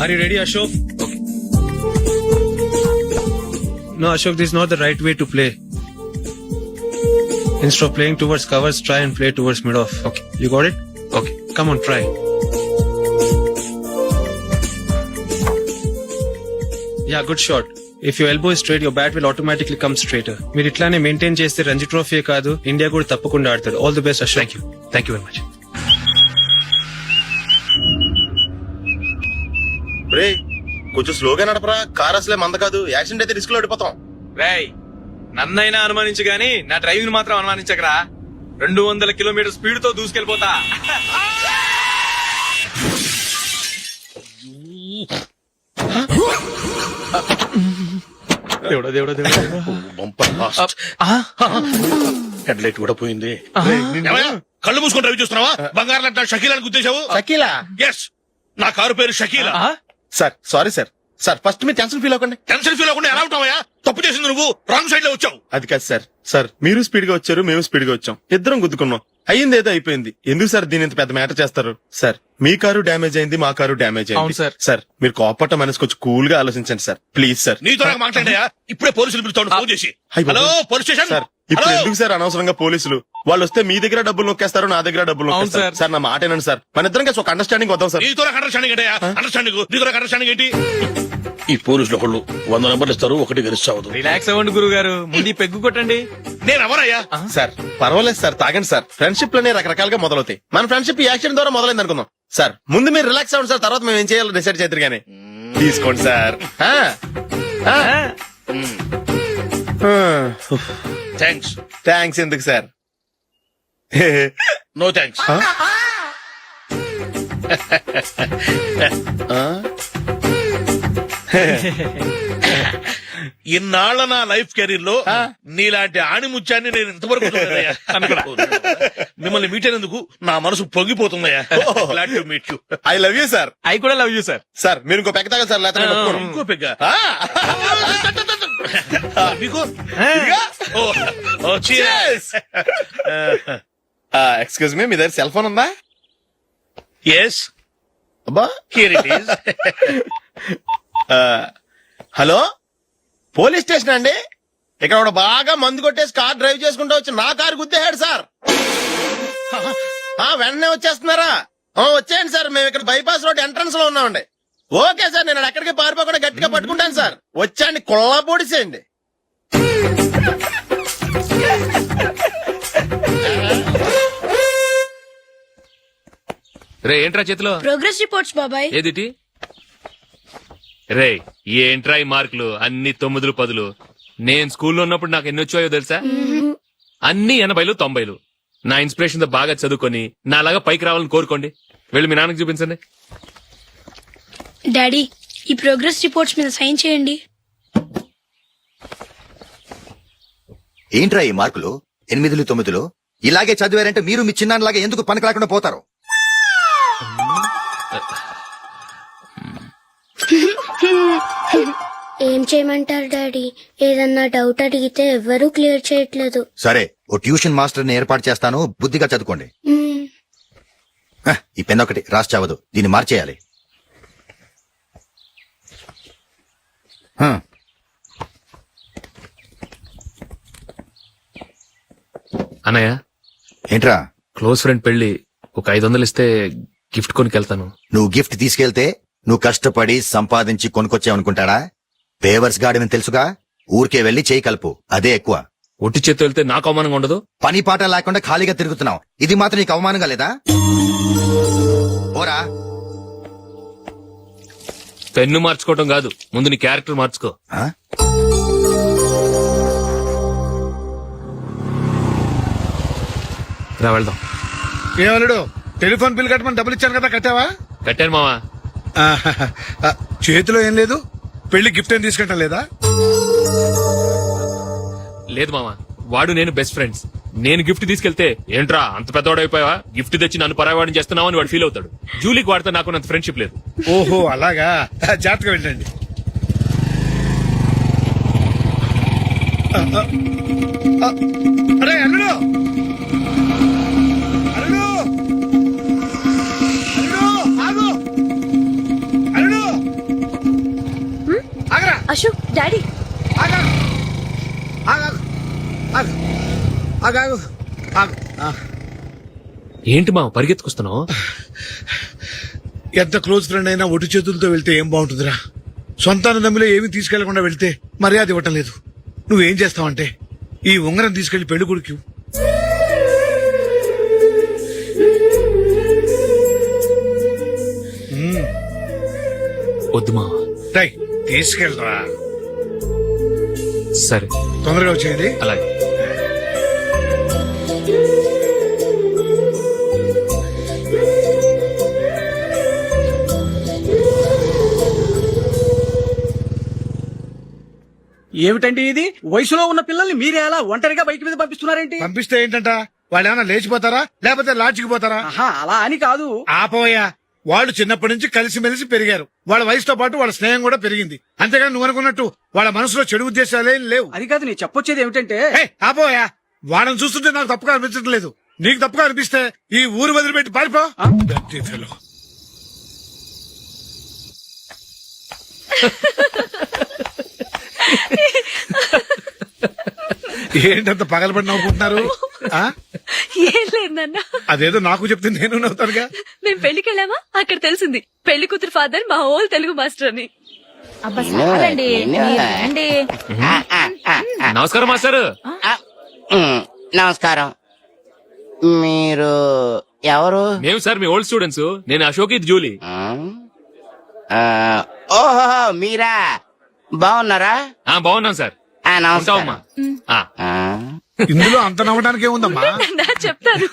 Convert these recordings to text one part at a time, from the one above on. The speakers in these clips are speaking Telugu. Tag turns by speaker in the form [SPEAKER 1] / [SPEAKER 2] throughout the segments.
[SPEAKER 1] Are you ready, Ashok? Okay. No, Ashok, this is not the right way to play. Instead of playing towards covers, try and play towards mid-off. Okay. You got it? Okay. Come on, try. Yeah, good shot. If your elbow is straight, your bat will automatically come straighter. మీరు ఇట్లానే మెయింటైన్ చేస్తే రంజీ ట్రోఫీ కాదు ఇండియా కూడా తప్పకుండా ఆడతాడు. All the best Ashok. Thank you very much.
[SPEAKER 2] రే కొంచెం స్లోగా నడపరా, కార్ అసలే మంద కాదు, యాక్సిడెంట్ అయితే రిస్క్ లో ఓడిపోతాం.
[SPEAKER 3] రేయ్ నన్నైనా అనుమానించు గాని నా డ్రైవింగ్ మాత్రం అనుమానించకరా. 200 కిలోమీటర్ స్పీడ్ తో దూసుకెళ్ళిపోతా.
[SPEAKER 2] దేవుడా దేవుడా దేవుడా, బంపర్ లాస్ట్. హెడ్ లైట్ కూడా పోయింది. కళ్ళు మూసుకొని డ్రైవ్ చూస్తున్నావా? బంగారం లాంటి షకీలా గుర్తించావు? షకీలా? ఎస్, నా కారు పేరు Shakeela. Sir sorry sir. Sir first మీరు టెన్షన్ ఫీల్ అవ్వకండి. టెన్షన్ ఫీల్ అవ్వకుండా ఎలా ఉంటావా? తప్పు చేసింది నువ్వు, రాంగ్ సైడ్ లో వచ్చావు. అది కాదు సార్. సార్ మీరు స్పీడ్ గా వచ్చారు, మేము స్పీడ్ గా వచ్చాం, ఇద్దరం గుద్దుకున్నాం. అయ్యింది ఏదో అయిపోయింది. ఎందుకు సార్ దీని ఇంత పెద్ద మ్యాటర్ చేస్తారు? సార్ మీ కారు డ్యామేజ్ అయింది, మా కారు డ్యామేజ్ అయింది. సార్ మీరు కోపట్ట మనసు కొంచెం కూల్ గా ఆలోచించండి సార్, ప్లీజ్ సార్. నీతో మాట్లాడాయా? ఇప్పుడే పోలీసులు పిలుస్తాను, ఫోన్ చేసి. Hello police station. సార్ ఇప్పుడు ఎందుకు సార్ అనవసరంగా పోలీసులు? వాళ్ళు వస్తే మీ దగ్గర డబ్బులు నొక్కేస్తారు, నా దగ్గర డబ్బులు నొక్కేస్తారు. సార్ నా మాట ఏనండి సార్, మన ఇద్దరం కలిసి ఒక అండర్స్టాండింగ్ వద్దాం సార్. నీతో అండర్స్టాండింగ్ ఏంటి? అండర్స్టాండింగ్ నీతో అండర్స్టాండింగ్ ఏంటి? ఈ పోలీసులు ఒకళ్ళు 100 నెంబర్లు ఇస్తారు, ఒకటి గెలుస్తావు.
[SPEAKER 3] రిలాక్స్ అవ్వండి గురువు గారు, ముందు పెగ్గు కొట్టండి.
[SPEAKER 2] నేను ఎవరయ్యా? సార్ పర్వాలేదు సార్, తాగండి సార్. ఫ్రెండ్షిప్ లోనే రకరకాలుగా మొదలవుతాయి. మన ఫ్రెండ్షిప్ ఈ యాక్షన్ ద్వారా మొదలైంది అనుకుందాం. సార్ ముందు మీరు రిలాక్స్ అవ్వండి సార్, తర్వాత మేము ఏం చేయాలో డిసైడ్ చేద్దరు గానీ. తీసుకోండి సార్. థ్యాంక్స్. థ్యాంక్స్ ఎందుకు సార్? No thanks. ఇన్నాళ్ల నా లైఫ్ కెరీర్ లో నీలాంటి ఆణిముత్యాన్ని నేను ఇంతవరకు మిమ్మల్ని మీట్ అయినందుకు నా మనసు పొంగిపోతుందయ్యా. Glad to meet you. I love you sir.
[SPEAKER 3] I కూడా లవ్ యూ సార్.
[SPEAKER 2] సార్ మీరు ఇంకో పెగ్గ తాగా సార్, లేకపోతే ఇంకో పెగ్గ. ఎక్స్క్యూజ్ మీ, మీ దగ్గర సెల్ ఫోన్ ఉందా? ఎస్. అబ్బా here it is. Hello police station అండి. ఇక్కడ ఒక బాగా మందు కొట్టేసి కార్ డ్రైవ్ చేసుకుంటూ వచ్చి నా కారు గుద్దేశాడు సార్. వెంటనే వచ్చేస్తున్నారా? వచ్చేయండి సార్, మేము ఇక్కడ బైపాస్ రోడ్ ఎంట్రన్స్ లో ఉన్నామండి. ఓకే సార్, నేను ఎక్కడికి పారిపోకుండా గట్టిగా పట్టుకుంటాను సార్. వచ్చాండి, కొల్లా పొడిసేయండి.
[SPEAKER 3] రే ఏంట్రా చేతిలో?
[SPEAKER 4] ప్రోగ్రెస్ రిపోర్ట్స్ బాబాయ్.
[SPEAKER 3] ఏదిటి? రే ఏంట్రా ఈ మార్కులు అన్ని 9, 10? నేను స్కూల్లో ఉన్నప్పుడు నాకు ఎన్ని వచ్చాయో తెలుసా? అన్ని 80, 90. నా ఇన్స్పిరేషన్ తో బాగా చదువుకొని నాలాగా పైకి రావాలని కోరుకోండి. వెళ్ళి మీ నాన్నకి చూపించండి.
[SPEAKER 4] డాడీ ఈ ప్రోగ్రెస్ రిపోర్ట్స్ మీద సైన్ చేయండి.
[SPEAKER 5] ఏంట్రా ఈ మార్కులు 8, 9? ఇలాగే చదివారంటే మీరు మీ చిన్నాన్నలాగా ఎందుకు పనికి రాకుండా పోతారు?
[SPEAKER 6] ఏం చేయమంటారు డాడీ? ఏదన్నా డౌట్ అడిగితే ఎవ్వరూ క్లియర్ చేయట్లేదు.
[SPEAKER 5] సరే ఓ ట్యూషన్ మాస్టర్ ని ఏర్పాటు చేస్తాను, బుద్ధిగా చదువుకోండి. ఈ పెన్ ఒకటి రాసి చావదు, దీన్ని మార్చేయాలి.
[SPEAKER 3] అన్నయ్య
[SPEAKER 5] ఏంట్రా?
[SPEAKER 3] క్లోజ్ ఫ్రెండ్ పెళ్లి, ఒక 500 ఇస్తే గిఫ్ట్ కొనుకెళ్తాను.
[SPEAKER 5] నువ్వు గిఫ్ట్ తీసుకెళ్తే నువ్వు కష్టపడి సంపాదించి కొనుక్కొచ్చావనుకుంటాడా? పేవర్స్ గాడమని తెలుసుగా, ఊరికే వెళ్లి చేయి కలుపు, అదే ఎక్కువ.
[SPEAKER 3] ఒట్టి చేత్తో వెళ్తే నాకు అవమానంగా ఉండదు?
[SPEAKER 5] పని పాట లేకుండా ఖాళీగా తిరుగుతున్నావు, ఇది మాత్రం నీకు అవమానంగా లేదా? ఓరా.
[SPEAKER 3] పెన్ను మార్చుకోవటం కాదు, ముందు నీ క్యారెక్టర్ మార్చుకో. రా వెళ్దాం.
[SPEAKER 7] ఏమన్నాడు? టెలిఫోన్ బిల్ కట్టమని డబ్బులు ఇచ్చాను కదా, కట్టావా?
[SPEAKER 3] కట్టాను మావా.
[SPEAKER 7] చేతిలో ఏం లేదు, పెళ్లి గిఫ్ట్ ఏం తీసుకుంటా లేదా?
[SPEAKER 3] లేదు మావా, వాడు నేను బెస్ట్ ఫ్రెండ్స్. నేను గిఫ్ట్ తీసుకెళ్తే ఏంట్రా అంత పెద్దవాడైపోయావా, గిఫ్ట్ తెచ్చి నన్ను పరాయవాడిని చేస్తున్నావు అని వాడు ఫీల్ అవుతాడు. జూలీకి వాడితే నాకు అంత ఫ్రెండ్షిప్ లేదు.
[SPEAKER 7] ఓహో అలాగా, జాగ్రత్తగా వెళ్ళండి. అరే అల్లుడు, అల్లుడు, అల్లుడు ఆగు, అల్లుడు
[SPEAKER 8] డాడీ
[SPEAKER 7] ఆగాగు ఆగాగు ఆగు ఆగాగు ఆగు ఆ.
[SPEAKER 3] ఏంటి మా పరిగెత్తుకొస్తున్నావు?
[SPEAKER 7] ఎంత క్లోజ్ ఫ్రెండ్ అయినా ఒటి చేతులతో వెళ్తే ఏం బాగుంటుందిరా. సొంతాన నమ్మిలో ఏమీ తీసుకెళ్లకుండా వెళ్తే మర్యాద ఇవ్వటం లేదు. నువ్వేం చేస్తావంటే ఈ ఉంగరం తీసుకెళ్లి పెళ్లి కొడుకు
[SPEAKER 3] వద్దు మా.
[SPEAKER 7] తీసుకెళ్ళరా.
[SPEAKER 3] సరే
[SPEAKER 7] తొందరగా వచ్చేయండి.
[SPEAKER 3] అలాగే.
[SPEAKER 9] ఏమిటండి ఇది? వయసులో ఉన్న పిల్లల్ని మీరే అలా ఒంటరిగా బయట మీద పంపిస్తున్నారేంటి?
[SPEAKER 7] పంపిస్తే ఏంటంట, వాళ్ళు ఏమైనా లేచిపోతారా లేకపోతే లాడ్జికి పోతారా?
[SPEAKER 9] ఆహా, అలా అని కాదు.
[SPEAKER 7] ఆపోయా, వాళ్ళు చిన్నప్పటి నుంచి కలిసిమెలిసి పెరిగారు. వాళ్ళ వయసుతో పాటు వాళ్ళ స్నేహం కూడా పెరిగింది. అంతేగాని నువ్వు అనుకున్నట్టు వాళ్ళ మనసులో చెడు ఉద్దేశాలేం లేవు.
[SPEAKER 9] అది కాదు నేను చెప్పొచ్చేది ఏమిటంటే,
[SPEAKER 7] ఆపోయా, వాళ్ళని చూస్తుంటే నాకు తప్పుగా అనిపించడం లేదు. నీకు తప్పుగా అనిపిస్తే ఈ ఊరు వదిలిపెట్టి పారిపో. Dirty fellow. ఏంటంత పగలబడి నవ్వుకుంటున్నారు? ఆ?
[SPEAKER 8] ఏం లేదు నాన్న,
[SPEAKER 7] అదేదో నాకు చెప్తే నేను నవ్వుతానుగా.
[SPEAKER 8] మేము పెళ్లికి వెళ్ళామా, అక్కడ తెలిసింది పెళ్లి కూతురు ఫాదర్ మా ఓల్ తెలుగు మాస్టర్ అని.
[SPEAKER 3] నమస్కారం మాస్టర్.
[SPEAKER 10] నమస్కారం. మీరు ఎవరు?
[SPEAKER 3] మేము సార్ మీ ఓల్డ్ స్టూడెంట్స్. నేను అశోక్, ఇది జూలీ.
[SPEAKER 10] ఓహో, మీరా? బాగున్నారా?
[SPEAKER 3] బాగున్నాం సార్.
[SPEAKER 10] నమస్కారం.
[SPEAKER 7] ఇందులో అంత నవ్వడానికి ఏముందమ్మా?
[SPEAKER 8] చెప్తాను.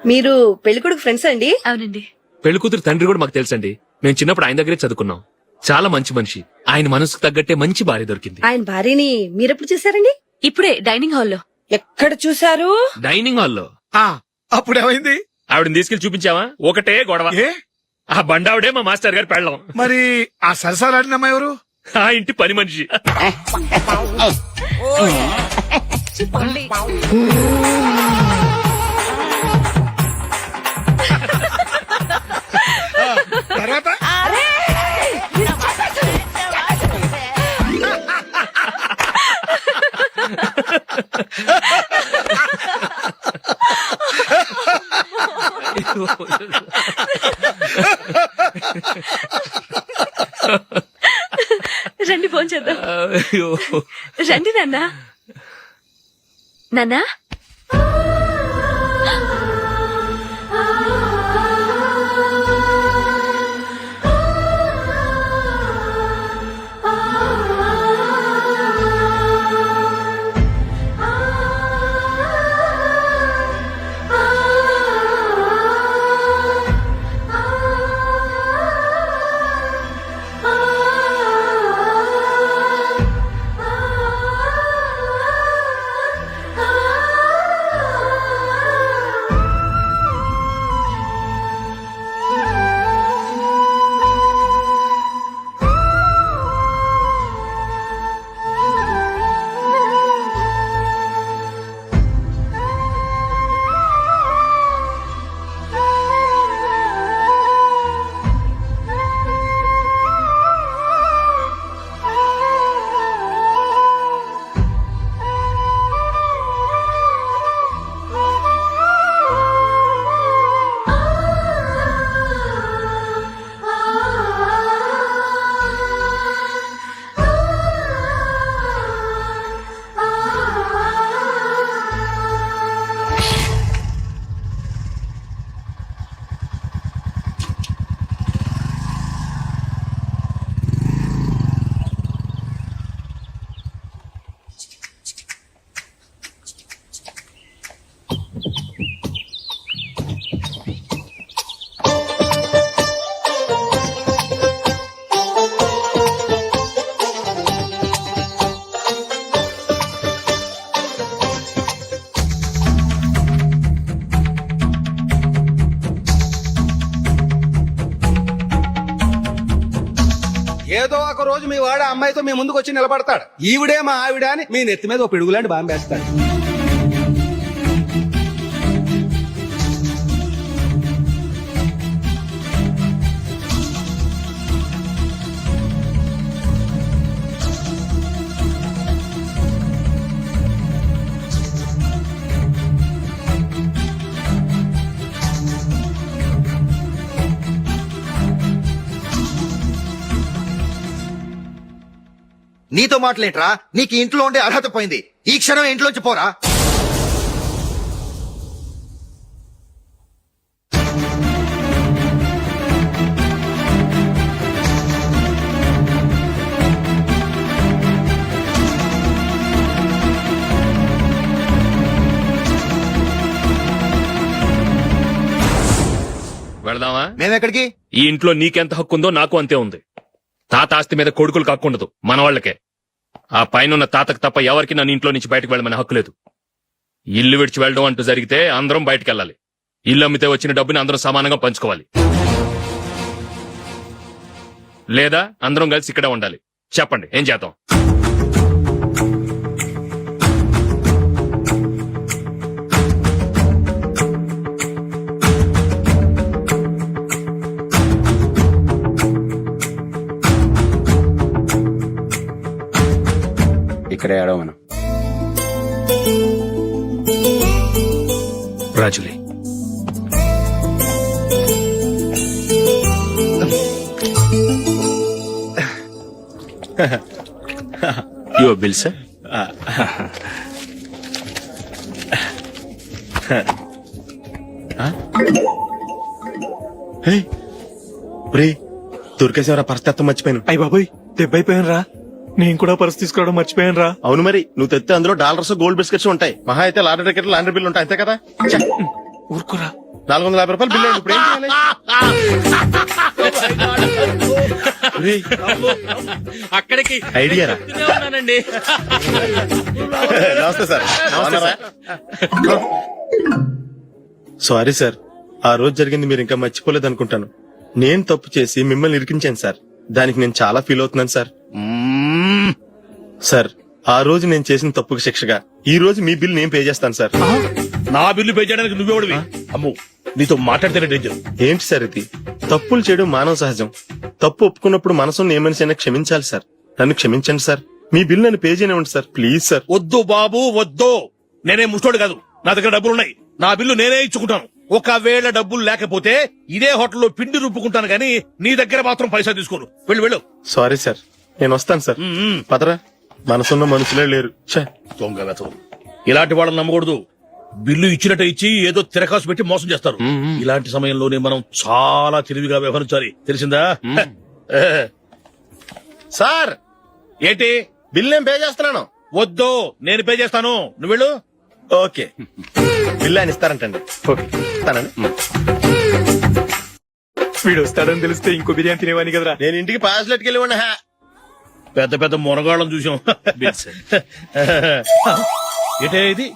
[SPEAKER 11] మీరు పెళ్లికొడుకు ఫ్రెండ్స్ అండి?
[SPEAKER 8] అవునండి.
[SPEAKER 3] పెళ్లి కూతురు తండ్రి కూడా మాకు తెలుసండి. మేము చిన్నప్పుడు ఆయన దగ్గరే చదువుకున్నాం. చాలా మంచి మనిషి. ఆయన మనసుకు తగ్గట్టే మంచి భార్య దొరికింది.
[SPEAKER 11] ఆయన భార్యని మీరెప్పుడు చూసారండి?
[SPEAKER 8] ఇప్పుడే డైనింగ్ హాల్లో.
[SPEAKER 11] ఎక్కడ చూసారు?
[SPEAKER 3] డైనింగ్ హాల్లో.
[SPEAKER 7] అప్పుడు ఏమైంది?
[SPEAKER 3] ఆవిడని తీసుకెళ్లి చూపించావా? ఒకటే గొడవ.
[SPEAKER 7] ఏ?
[SPEAKER 3] ఆ బండావిడే మా మాస్టర్ గారు పెళ్ళం.
[SPEAKER 7] మరి ఆ సరసాలాడిన అమ్మాయి ఎవరు?
[SPEAKER 3] ఆ ఇంటి పని మనిషి.
[SPEAKER 7] తర్వాత
[SPEAKER 8] రండి ఫోన్ చేద్దాం. రండి నాన్న. నాన్నా,
[SPEAKER 9] ఏదో ఒక రోజు మీ వాడు అమ్మాయితో మీ ముందుకు వచ్చి నిలబడతాడు. ఈవిడే మా ఆవిడ అని మీ నెత్తి మీద ఓ పిడుగులాంటి బాంబేస్తాడు.
[SPEAKER 5] నీతో మాటలేంట్రా? నీకు ఈ ఇంట్లో ఉండే అర్హత పోయింది. ఈ క్షణం ఇంట్లోంచి పోరా.
[SPEAKER 3] వెళదామా?
[SPEAKER 5] మేమెక్కడికి?
[SPEAKER 3] ఈ ఇంట్లో నీకెంత హక్కు ఉందో నాకు అంతే ఉంది. తాత ఆస్తి మీద కొడుకులు కాకుండదు, మన వాళ్ళకే. ఆ పైన తాతకు తప్ప ఎవరికి నన్ను ఇంట్లో నుంచి బయటకు వెళ్ళమని హక్కు లేదు. ఇల్లు విడిచి వెళ్ళడం అంటూ జరిగితే అందరం బయటకు వెళ్ళాలి. ఇల్లు అమ్మితే వచ్చిన డబ్బుని అందరం సమానంగా పంచుకోవాలి. లేదా అందరం కలిసి ఇక్కడే ఉండాలి. చెప్పండి, ఏం చేద్దాం?
[SPEAKER 9] ఇక్కడే ఆడమను.
[SPEAKER 1] రాజులే,
[SPEAKER 9] యువర్ బిల్ సార్.
[SPEAKER 12] దొరికేసేవరా పరిస్థితి మర్చిపోయాను.
[SPEAKER 1] అయ్య బాబోయ్, దెబ్బైపోయాను రా. నేను కూడా పర్స్ తీసుకురావడం మర్చిపోయాను రా.
[SPEAKER 12] అవును మరి, నువ్వు తెస్తే అందులో డాలర్స్ గోల్డ్ బిస్కెట్స్ ఉంటాయి. మహా అయితే లాటరీ టికెట్ లాండ్రీ బిల్లు ఉంటాయి, అంతే కదా.
[SPEAKER 1] ఊరుకోరా.
[SPEAKER 12] 450 రూపాయలు బిల్లు అయింది. ఇప్పుడు ఏం చేయాలి?
[SPEAKER 3] అక్కడికి
[SPEAKER 12] ఐడియా రా.
[SPEAKER 3] ఉన్నానండి.
[SPEAKER 12] నమస్తే సార్. సారీ సార్, ఆ రోజు జరిగింది మీరు ఇంకా మర్చిపోలేదు అనుకుంటాను. నేను తప్పు చేసి మిమ్మల్ని ఇరికించాను సార్. దానికి నేను చాలా ఫీల్ అవుతున్నాను సార్. సార్, ఆ రోజు నేను చేసిన తప్పుకి శిక్షగా ఈ రోజు మీ బిల్ నేను పే చేస్తాను సార్.
[SPEAKER 2] నా బిల్లు పే చేయడానికి నువ్వెవడివి? అమ్ము, నీతో మాట్లాడితేనే డేంజర్.
[SPEAKER 12] ఏంటి సార్ ఇది? తప్పులు చేయడం మానవ సహజం. తప్పు ఒప్పుకున్నప్పుడు మనసును ఏ మనిషి అయినా క్షమించాలి సార్. నన్ను క్షమించండి సార్. మీ బిల్ నన్ను పే చేయనివ్వండి సార్, ప్లీజ్ సార్.
[SPEAKER 2] వద్దు బాబు, వద్దు. నేనే ముష్టోడు కాదు, నా దగ్గర డబ్బులున్నాయి. నా బిల్లు నేనే ఇచ్చుకుంటాను. ఒకవేళ డబ్బులు లేకపోతే ఇదే హోటల్లో పిండి రుబ్బుకుంటాను గానీ నీ దగ్గర మాత్రం పైసా తీసుకోను. వెళ్ళు వెళ్ళు.
[SPEAKER 12] సారీ సార్, నేను వస్తాను సార్. పదరా, మనసున్న మనుషులే లేరు. ఛే,
[SPEAKER 2] దొంగ వెతవు. ఇలాంటి వాళ్ళని నమ్మకూడదు. బిల్లు ఇచ్చినట్టు ఇచ్చి ఏదో తిరకాసు పెట్టి మోసం చేస్తారు. ఇలాంటి సమయంలోనే మనం చాలా తెలివిగా వ్యవహరించాలి, తెలిసిందా?
[SPEAKER 12] సార్
[SPEAKER 2] ఏంటి?
[SPEAKER 12] బిల్ నేను పే చేస్తున్నాను.
[SPEAKER 2] వద్దు, నేను పే చేస్తాను, నువ్వు వెళ్ళు.
[SPEAKER 12] ఓకే, బిల్ ఆయన ఇస్తారంటండి. ఓకే, ఇస్తానండి.
[SPEAKER 1] వీడు వస్తాడని తెలిస్తే ఇంకో బిర్యానీ తినేవాని కదరా.
[SPEAKER 12] నేను ఇంటికి పాస్లెట్కి వెళ్ళివ్వండి.
[SPEAKER 2] పెద్ద పెద్ద మునగాళ్ళం చూసాం. ఏటే ఇది?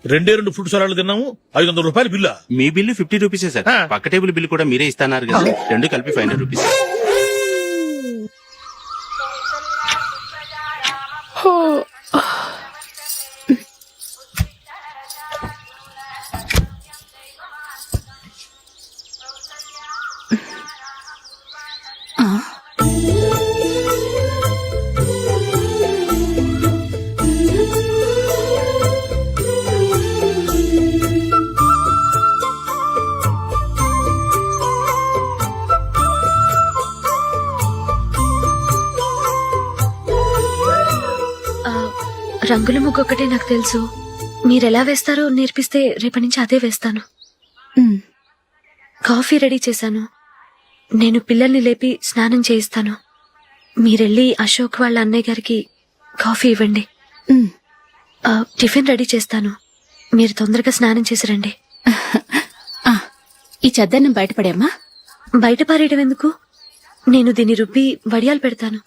[SPEAKER 2] 2 ఫుడ్ సలాడ్లు తిన్నాము, 500 రూపాయలు బిల్లా?
[SPEAKER 9] మీ బిల్లు 50 రూపీసే సార్. పక్క టేబుల్ బిల్లు కూడా మీరే ఇస్తాన్నారు కదా, రెండు కలిపి 500 రూపీస్.
[SPEAKER 8] రంగుల ముగ్గు ఒకటే నాకు తెలుసు. మీరెలా వేస్తారో నేర్పిస్తే రేపటి నుంచి అదే వేస్తాను. కాఫీ రెడీ చేశాను. నేను పిల్లల్ని లేపి స్నానం చేయిస్తాను. మీరెళ్ళి అశోక్ వాళ్ళ అన్నయ్య గారికి కాఫీ ఇవ్వండి. టిఫిన్ రెడీ చేస్తాను. మీరు తొందరగా స్నానం చేసి రండి.
[SPEAKER 11] ఈ చెద్దన్నం బయటపడేమ్మా.
[SPEAKER 8] బయట పారేయడం ఎందుకు? నేను దీన్ని రుబ్బి వడియాలు పెడతాను.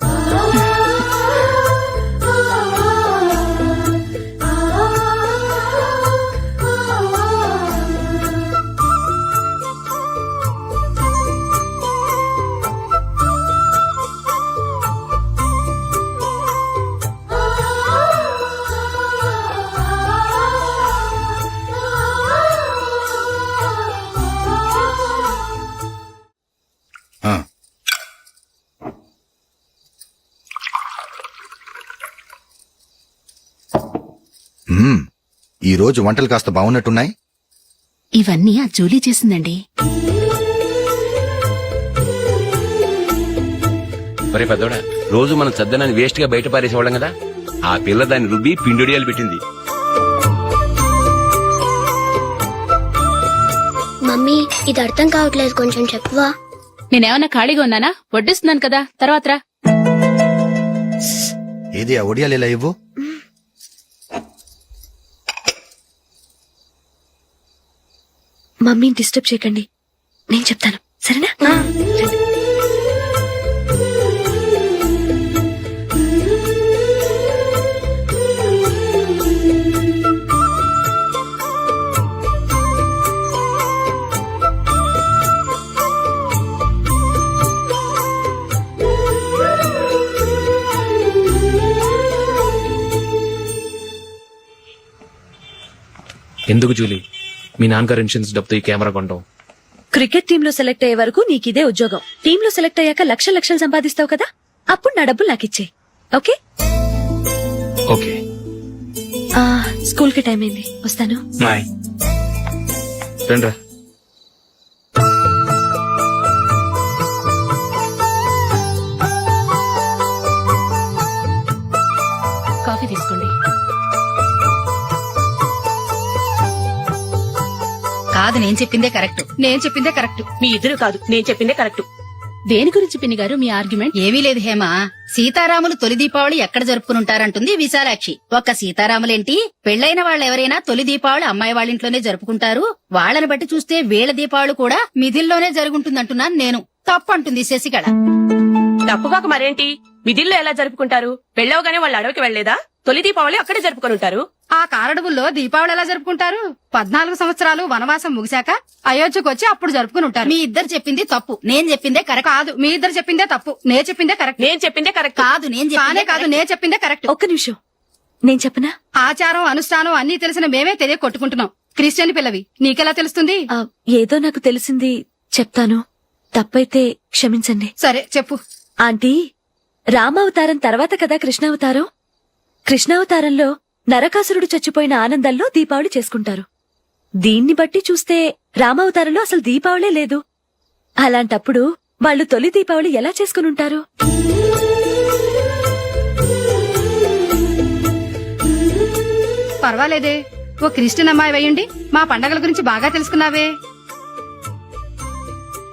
[SPEAKER 5] ఈ రోజు వంటలు కాస్త బాగున్నట్టున్నాయి.
[SPEAKER 11] ఇవన్నీ ఆ జూలీ చేసిందండి.
[SPEAKER 3] మరి పెద్దోడా,
[SPEAKER 9] రోజు మనం చద్దనాన్ని వేస్ట్ గా బయట పారేసేవాళ్ళం కదా, ఆ పిల్ల దాన్ని రుబ్బి పిండొడియాలు పెట్టింది.
[SPEAKER 6] మమ్మీ ఇది అర్థం కావట్లేదు, కొంచెం చెప్పువా.
[SPEAKER 11] నేనేమన్నా ఖాళీగా ఉన్నానా? వడ్డిస్తున్నాను కదా, తర్వాత రా.
[SPEAKER 5] ఏది ఆ ఒడియాలు ఇలా ఇవ్వు.
[SPEAKER 8] మమ్మీని డిస్టర్బ్ చేయకండి, నేను చెప్తాను సరేనా? రండి.
[SPEAKER 3] ఎందుకు జూలీ మీ నాన్నగారు ఇన్సూరెన్స్ డబ్బుతో ఈ కెమెరా కొంటాం?
[SPEAKER 8] క్రికెట్ టీమ్ లో సెలెక్ట్ అయ్యే వరకు నీకిదే ఉద్యోగం. టీమ్ లో సెలెక్ట్ అయ్యాక లక్షలు సంపాదిస్తావు కదా, అప్పుడు నా డబ్బులు నాకిచ్చే. ఓకే?
[SPEAKER 3] ఓకే.
[SPEAKER 8] స్కూల్ కి టైం అయింది, వస్తాను.
[SPEAKER 3] రండ్రా.
[SPEAKER 11] కాఫీ తీసుకోండి.
[SPEAKER 13] కాదు, నేను చెప్పిందే కరెక్ట్. నేను చెప్పిందే కరెక్ట్.
[SPEAKER 11] మీ ఇద్దరు కాదు, నేను చెప్పిందే కరెక్ట్. దేని గురించి పిన్ని గారు మీ ఆర్గ్యుమెంట్?
[SPEAKER 13] ఏమీ లేదు హేమ. సీతారాములు తొలి దీపావళి ఎక్కడ జరుపుకుంటారంటుంది విశాలాక్షి. ఒక్క సీతారాములేంటి, పెళ్లైన వాళ్ళెవరైనా తొలి దీపావళి అమ్మాయి వాళ్ళింట్లోనే జరుపుకుంటారు. వాళ్ళని బట్టి చూస్తే వీళ్ళ దీపావళి కూడా మిథిల్లోనే జరుగుంటుందంటున్నాను నేను. తప్పు అంటుంది శశికళ.
[SPEAKER 11] తప్పుగాక మరేంటి, మిదిల్లో ఎలా జరుపుకుంటారు? పెళ్ళవగానే వాళ్ళు అడవికి వెళ్లేదా? తొలి దీపావళి అక్కడే జరుపుకొని ఉంటారు.
[SPEAKER 13] ఆ కారడవుల్లో దీపావళి ఎలా జరుపుకుంటారు? 14 సంవత్సరాలు వనవాసం ముగిశాక అయోధ్యకు వచ్చి అప్పుడు జరుపుకుని ఉంటారు. మీ ఇద్దరు చెప్పింది తప్పు, నేను చెప్పిందే కరెక్ట్. కాదు, మీ ఇద్దరు చెప్పిందే తప్పు, నేను చెప్పిందే కరెక్ట్.
[SPEAKER 11] నేను చెప్పిందే కరెక్ట్.
[SPEAKER 13] కాదు, నేను చెప్పిందే కరెక్ట్.
[SPEAKER 8] ఒక్క నిమిషం, నేను చెప్పనా?
[SPEAKER 13] ఆచారం అనుష్ఠానం అన్ని తెలిసిన మేమే తెలియ కొట్టుకుంటున్నాం. క్రిస్టియన్ పిల్లవి, నీకెలా తెలుస్తుంది?
[SPEAKER 8] ఏదో నాకు తెలిసింది చెప్తాను, తప్పైతే క్షమించండి.
[SPEAKER 13] సరే చెప్పు.
[SPEAKER 8] ఆంటీ, రామావతారం తర్వాత కదా కృష్ణావతారం. కృష్ణావతారంలో నరకాసురుడు చచ్చిపోయిన ఆనందంలో దీపావళి చేసుకుంటారు. దీన్ని బట్టి చూస్తే రామావతారంలో అసలు దీపావళే లేదు. అలాంటప్పుడు వాళ్ళు తొలి దీపావళి ఎలా చేసుకునుంటారు?
[SPEAKER 13] పర్వాలేదే, ఓ క్రిస్టియన్ అమ్మాయి అయ్యుండి మా పండగల గురించి బాగా తెలుసుకున్నావే.